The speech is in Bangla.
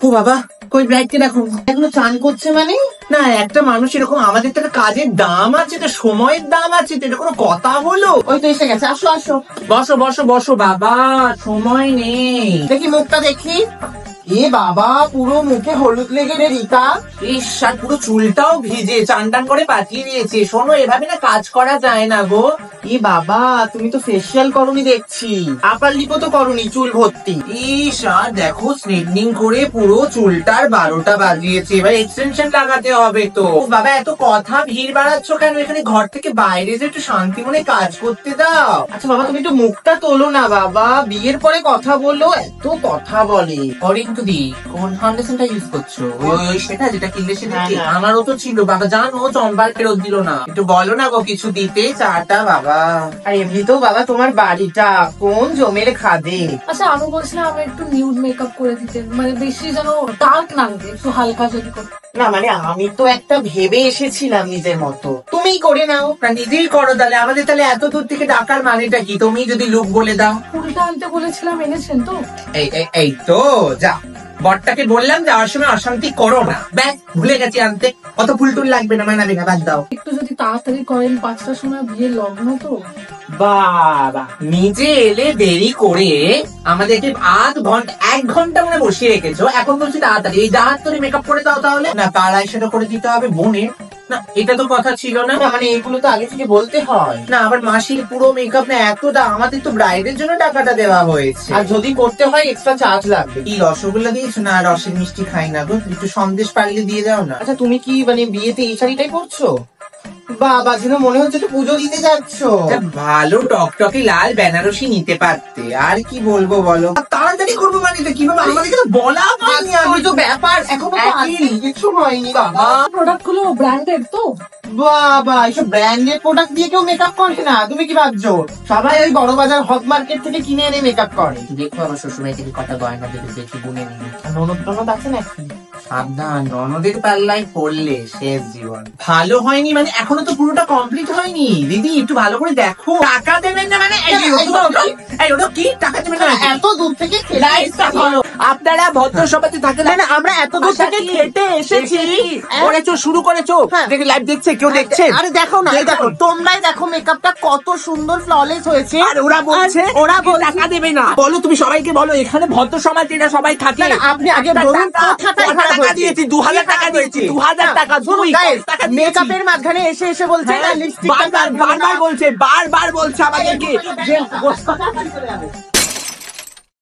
ও বাবা, কই ব্রাইডকে দেখো, এগুলো চান করছে মানে? না, একটা মানুষ এরকম, আমাদের তো একটা কাজের দাম আছে, তো সময়ের দাম আছে, তো এটা কোনো কথা হলো? ওই তো এসে গেছে, আসো আসো, বসো বসো বসো। বাবা সময় নেই, দেখি মুখটা দেখি। এ বাবা, পুরো মুখে হলুদ লেগে রে রিতা। ইস, আর পুরো চুলটাও ভিজে, চান টান করে পাঠিয়ে দিয়েছে। শোনো, এভাবে না কাজ করা যায় না গো। এ বাবা, তুমি তো ফেসিয়াল করনি দেখছি, আপার লিপো তো করনি, চুল ভর্তি। ইস, আর দেখো স্ট্রেটনিং করে পুরো চুলটার 12টা বাজিয়েছে, এবার এক্সটেনশন লাগাতে হবে তো। বাবা, এত কথা ভিড় বাড়াচ্ছ কেন? এখানে ঘর থেকে বাইরে যে একটু শান্তি মনে কাজ করতে দাও। আচ্ছা বাবা, তুমি একটু মুখটা তোলো না বাবা, বিয়ের পরে কথা বলো, এত কথা বলে। দি কোন ফাউন্ডেশনটা ইউজ করছো? ওই সেটা যেটা কিনলে সেটা? আমারও তো ছিল বাবা, জানো চম্বার ফেরত দিল না। একটু বলো না গো কিছু দিতে, চাটা বাবা। আর এমনিতেও বাবা তোমার বাড়িটা কোন জমের খাদে। আচ্ছা, আমি বলছিলাম আমি একটু নিউড মেকআপ করে দিতে, মানে বেশি যেন ডার্ক না লাগে, একটু হালকা যদি করতে। না মানে আমি তো একটা ভেবে এসেছিলাম নিজের মতো, তুমিই করে নাও না, নিজেই করো তাহলে। আমাদের তাহলে এত দূর থেকে ডাকার মানেটা কি? তুমি যদি লুক বলে দাও। ফুলটা আনতে বলেছিলাম, এনেছেন তো? এই তো যা, বরটাকে বললাম যাওয়ার সময় অশান্তি করো না, ব্যাস ভুলে গেছি আনতে। অত ফুল টুল লাগবে না, মানাবে না, বাদ দাও। একটু যদি তাড়াতাড়ি করেন, 5টার সময় বিয়ের লগ্ন তো। বাবা, নিজে এলে দেরি করে আমাদেরকে 1 ঘন্টা মনে বসিয়ে রেখেছো, এখন বলছি তাড়াতাড়ি। এই জাহাজ তোরে মেকআপ করে দাও তাহলে না, কার আইশ্যাডো করে দিতে হবে বোনের? না এটা তো কথা ছিল না, মানে এগুলো তো আগে থেকে বলতে হয় না। আবার মাসির পুরো মেকআপ না এতটা, আমাদের তো ব্রাইডের জন্য টাকাটা দেওয়া হয়েছে, আর যদি করতে হয় এক্সট্রা চার্জ লাগবে। কি রসগোল্লা দিয়েছো? না, রসের মিষ্টি খাই না গো, একটু সন্দেশ পারলে দিয়ে দাও না। আচ্ছা, তুমি কি মানে বিয়েতে এই শাড়িটাই পরছো? বাবা, যেন মনে হচ্ছে তো পুজো দিতে যাচ্ছ। ভালো টকটকে লাল বেনারসি নিতে পারতে, আর কি বলবো বলো। তাড়াতাড়ি করবো মানে তো কিভাবে, আমাদেরকে তো বলা হয়নি। আমি তো ব্যাপার এখনো কিছু হয়নি বাবা। প্রোডাক্ট গুলো ব্র্যান্ডেড তো? বাবা, এইসব ব্র্যান্ডেড প্রোডাক্ট দিয়ে কেউ মেকআপ করে না, তুমি কি ভাবছো? সবাই ওই বড় বাজার হক মার্কেট থেকে কিনে এনে মেকআপ করে। দেখো আমার শ্বশুরবাড়ি থেকে কটা গয়না দেবে, দেখি গুনে নিবি। ননদ টনদ আছে নাকি? সাবধান, ননদের পাল্লায় পড়লে শেষ জীবন। ভালো হয়নি মানে এখনো তো পুরোটা কমপ্লিট হয়নি দিদি, একটু ভালো করে দেখো। টাকা দেবেন না মানে? ওটা কি টাকা দেবেন না? এত দূর থেকে আপনারা ভদ্র সভাতে থাকেন না, আমরা এত দূর থেকে খেটে এসেছি। করেছো, শুরু করেছো, দেখে লাইভ দেখছে কেউ, দেখছে? আরে দেখো না, দেখো তোমরাই দেখো মেকআপটা কত সুন্দর ফ্ললেস হয়েছে। আর ওরা বলছে টাকা দেবে না। বলো তুমি সবাইকে বলো, এখানে ভদ্র সমাজ এটা সবাই থাকে। আপনি আগে বলুন, টাকা দিয়েছি, 2000 টাকা দিয়েছি, 2000 টাকা। মেকআপের মাঝখানে এসে এসে বলছে বারবার বলছে আমাদেরকে।